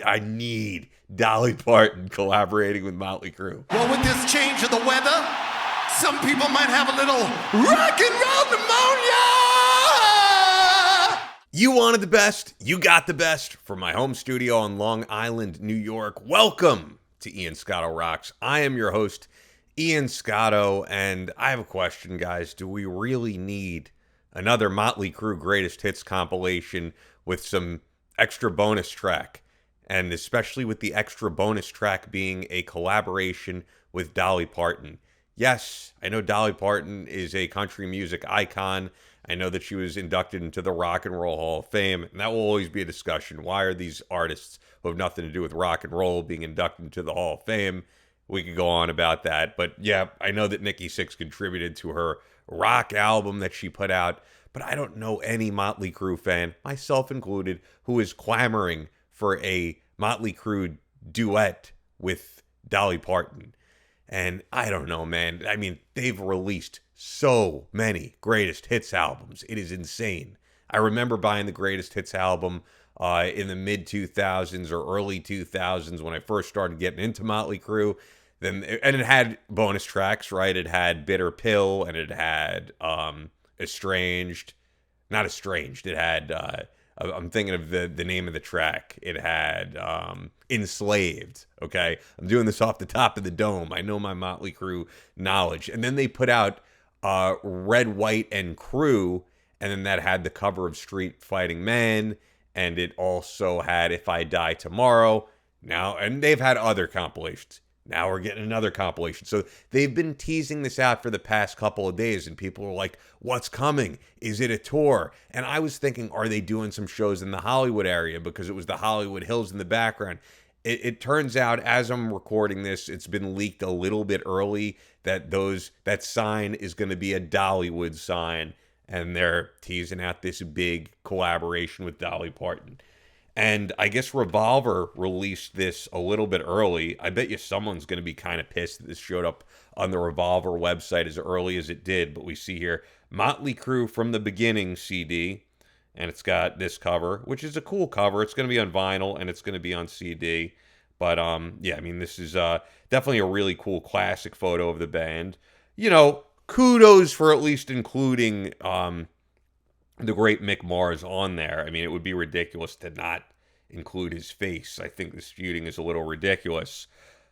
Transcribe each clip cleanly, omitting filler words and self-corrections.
I need Dolly Parton collaborating with Mötley Crüe. Well, with this change of the weather, some people might have a little rock and roll pneumonia! You wanted the best, you got the best from my home studio on Long Island, New York. Welcome to Ian Scotto Rocks. I am your host, Ian Scotto, and I have a question, guys. Do we really need another Mötley Crüe Greatest Hits compilation with some extra bonus track? And especially with the extra bonus track being a collaboration with Dolly Parton. Yes, I know Dolly Parton is a country music icon. I know that she was inducted into the Rock and Roll Hall of Fame, and that will always be a discussion. Why are these artists who have nothing to do with rock and roll being inducted into the Hall of Fame? We could go on about that. But yeah, I know that Nikki Sixx contributed to her rock album that she put out, but I don't know any Mötley Crüe fan, myself included, who is clamoring for a Mötley Crüe duet with Dolly Parton. And I don't know, man. I mean, they've released so many greatest hits albums. It is insane. I remember buying the greatest hits album in the mid 2000s or early 2000s when I first started getting into Mötley Crüe. And it had bonus tracks, right? It had Bitter Pill, and it had Estranged. Not Estranged. It had, I'm thinking of the name of the track. It had Enslaved, okay? I'm doing this off the top of the dome. I know my Mötley Crüe knowledge. And then they put out Red, White, and Crew, and then that had the cover of Street Fighting Man, and it also had If I Die Tomorrow. Now, and they've had other compilations. Now we're getting another compilation. So they've been teasing this out for the past couple of days, and people are like, what's coming? Is it a tour? And I was thinking, are they doing some shows in the Hollywood area? Because it was the Hollywood Hills in the background. It turns out, as I'm recording this, it's been leaked a little bit early that that sign is going to be a Dollywood sign, and they're teasing out this big collaboration with Dolly Parton. And I guess Revolver released this a little bit early. I bet you someone's going to be kind of pissed that this showed up on the Revolver website as early as it did. But we see here, Mötley Crüe From the Beginning CD. And it's got this cover, which is a cool cover. It's going to be on vinyl, and it's going to be on CD. But, yeah, I mean, this is definitely a really cool classic photo of the band. You know, kudos for at least including the great Mick Mars on there. I mean, it would be ridiculous to not include his face. I think this feuding is a little ridiculous.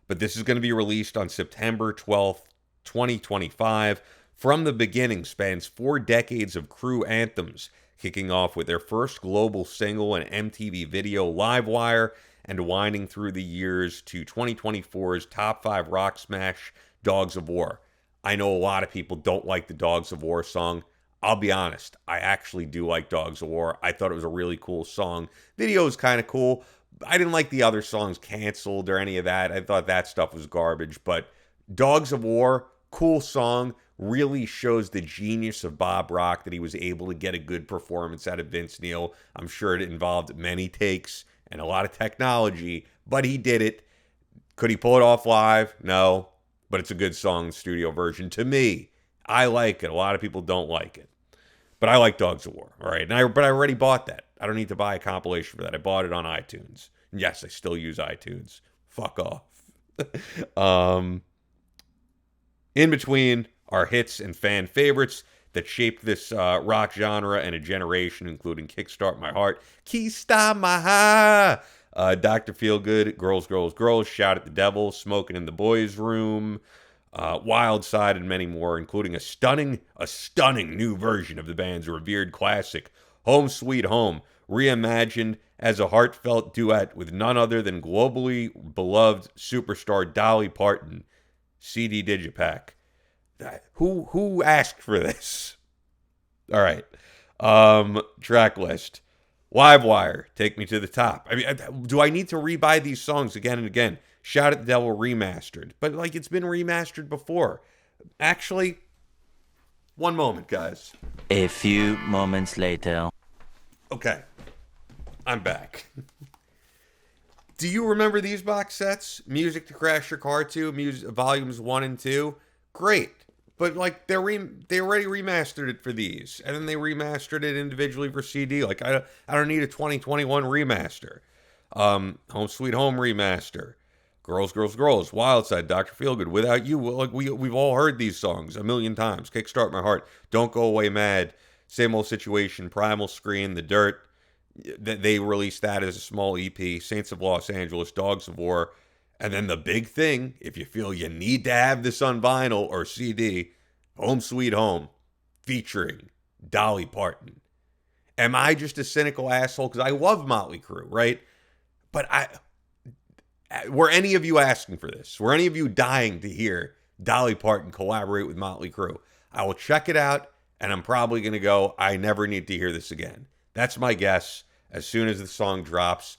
But this is going to be released on September 12th, 2025. From the Beginning spans 4 decades of Crüe anthems, kicking off with their first global single and MTV video, Livewire, and winding through the years to 2024's top 5 rock smash, Dogs of War. I know a lot of people don't like the Dogs of War song. I'll be honest, I actually do like Dogs of War. I thought it was a really cool song. Video is kind of cool. I didn't like the other songs canceled or any of that. I thought that stuff was garbage. But Dogs of War, cool song, really shows the genius of Bob Rock that he was able to get a good performance out of Vince Neil. I'm sure it involved many takes and a lot of technology, but he did it. Could he pull it off live? No, but it's a good song, studio version. To me, I like it. A lot of people don't like it. But I like Dogs of War, all right? But I already bought that. I don't need to buy a compilation for that. I bought it on iTunes. And yes, I still use iTunes. Fuck off. In between are hits and fan favorites that shaped this rock genre and a generation, including Kickstart My Heart, Keystop My Heart, Dr. Feelgood, Girls, Girls, Girls, Shout at the Devil, Smoking in the Boys' Room, Wild Side, and many more, including a stunning new version of the band's revered classic, Home Sweet Home, reimagined as a heartfelt duet with none other than globally beloved superstar Dolly Parton. CD Digipack. Who asked for this? All right. Track list. Livewire, Take Me to the Top. I mean, do I need to rebuy these songs again and again? Shout at the Devil remastered. But, like, it's been remastered before. Actually, one moment, guys. A few moments later. Okay. I'm back. Do you remember these box sets? Music to Crash Your Car 2, volumes 1 and 2? Great. But, like, they already remastered it for these. And then they remastered it individually for CD. Like, I don't need a 2021 remaster. Home Sweet Home remaster. Girls, Girls, Girls, Wild Side, Dr. Feelgood, Without You. Well, like we've all heard these songs a million times. Kickstart My Heart, Don't Go Away Mad, Same Old Situation, Primal Screen, The Dirt. They released that as a small EP. Saints of Los Angeles, Dogs of War. And then the big thing, if you feel you need to have this on vinyl or CD, Home Sweet Home, featuring Dolly Parton. Am I just a cynical asshole? Because I love Mötley Crüe, right? But were any of you asking for this? Were any of you dying to hear Dolly Parton collaborate with Mötley Crüe? I will check it out, and I'm probably going to go, I never need to hear this again. That's my guess as soon as the song drops.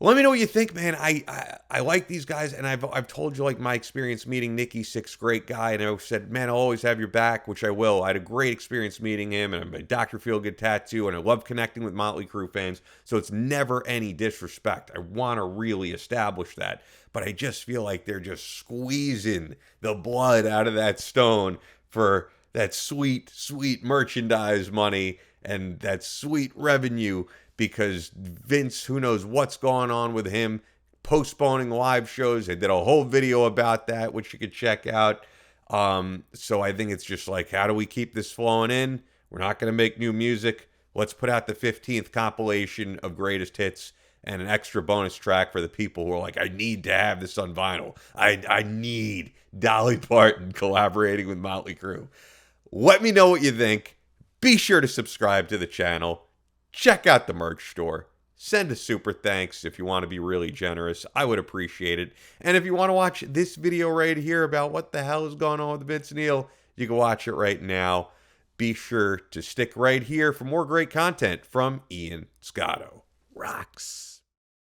Let me know what you think, man. I like these guys, and I've told you, like, my experience meeting Nicky Sixx, great guy, and I said, man, I'll always have your back, which I will. I had a great experience meeting him, and a Dr. Feelgood tattoo, and I love connecting with Mötley Crüe fans, so it's never any disrespect. I want to really establish that, but I just feel like they're just squeezing the blood out of that stone for that sweet, sweet merchandise money and that sweet revenue, because Vince, who knows what's going on with him, postponing live shows. They did a whole video about that, which you could check out. So I think it's just like, how do we keep this flowing in? We're not going to make new music. Let's put out the 15th compilation of greatest hits and an extra bonus track for the people who are like, I need to have this on vinyl. I need Dolly Parton collaborating with Mötley Crüe. Let me know what you think. Be sure to subscribe to the channel. Check out the merch store. Send a super thanks if you want to be really generous. I would appreciate it. And if you want to watch this video right here about what the hell is going on with Vince Neil, you can watch it right now. Be sure to stick right here for more great content from Ian Scotto. Rocks.